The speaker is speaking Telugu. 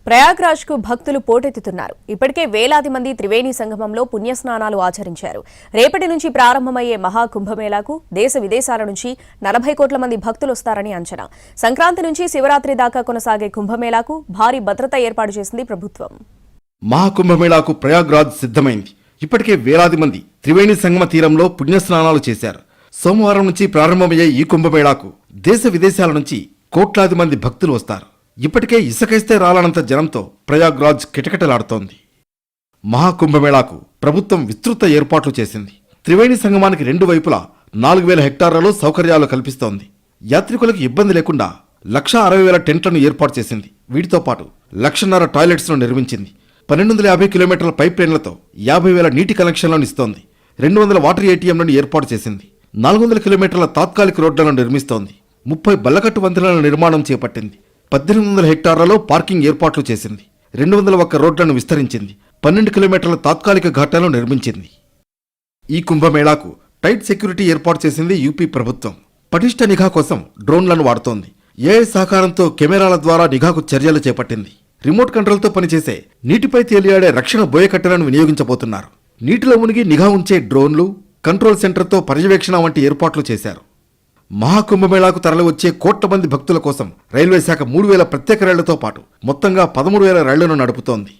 ప్రయాగ్రాజ్కు భక్తులు పోటెత్తుతున్నారు. ఇప్పటికే వేలాది మంది త్రివేణి సంగమంలో పుణ్యస్నానాలు ఆచరించారు. రేపటి నుంచి ప్రారంభమయ్యే మహాకుంభమేళాకు దేశ విదేశాల నుంచి 40 కోట్ల మంది భక్తులు వస్తారని అంచనా. సంక్రాంతి నుంచి శివరాత్రి దాకా కొనసాగే కుంభమేళాకు భారీ భద్రత ఏర్పాటు చేసింది ప్రభుత్వం. మహాకుంభమేళాకు ప్రయాగ్రాజ్ సిద్ధమైంది. ఇప్పటికే వేలాది మంది త్రివేణి సంగమ తీరంలో పుణ్యస్నానాలు చేశారు. సోమవారం నుంచి ప్రారంభమయ్యే ఈ కుంభమేళాకు దేశ విదేశాల నుంచి కోట్లాది మంది భక్తులు వస్తారు. ఇప్పటికే ఇసుకేస్తే రాలనంత జనంతో ప్రయాగ్రాజ్ కిటకిటలాడుతోంది. మహాకుంభమేళాకు ప్రభుత్వం విస్తృత ఏర్పాట్లు చేసింది. త్రివేణి సంగమానికి 2 వైపులా 4000 హెక్టార్లలో సౌకర్యాలు కల్పిస్తోంది. యాత్రికులకు ఇబ్బంది లేకుండా 1,60,000 టెంట్లను ఏర్పాటు చేసింది. వీటితో పాటు 1,50,000 టాయిలెట్స్ను నిర్మించింది. 1250 కిలోమీటర్ల పైప్ లైన్లతో 50,000 నీటి కనెక్షన్లను ఇస్తోంది. 200 వాటర్ ఏటీఎంలను ఏర్పాటు చేసింది. 400 కిలోమీటర్ల తాత్కాలిక రోడ్లను నిర్మిస్తోంది. 30 బల్లకట్టు వంతెనల నిర్మాణం చేపట్టింది. 1800 హెక్టార్లలో పార్కింగ్ ఏర్పాట్లు చేసింది. 201 రోడ్లను విస్తరించింది. 12 కిలోమీటర్ల తాత్కాలిక ఘాట్లను నిర్మించింది. ఈ కుంభమేళాకు టైట్ సెక్యూరిటీ ఏర్పాటు చేసింది యూపీ ప్రభుత్వం. పటిష్ట నిఘా కోసం డ్రోన్లను వాడుతోంది. ఏఐ సహకారంతో కెమెరాల ద్వారా నిఘాకు చర్యలు చేపట్టింది. రిమోట్ కంట్రోల్తో పనిచేసే నీటిపై తేలియాడే రక్షణ బోయకట్టెలను వినియోగించబోతున్నారు. నీటిలో మునిగి నిఘా ఉంచే డ్రోన్లు, కంట్రోల్ సెంటర్తో పర్యవేక్షణ వంటి ఏర్పాట్లు చేశారు. మహాకుంభమేళాకు తరలివచ్చే కోట్ల మంది భక్తుల కోసం రైల్వే శాఖ 3,000 ప్రత్యేక రైళ్లతో పాటు మొత్తంగా 13,000 రైళ్లను నడుపుతోంది.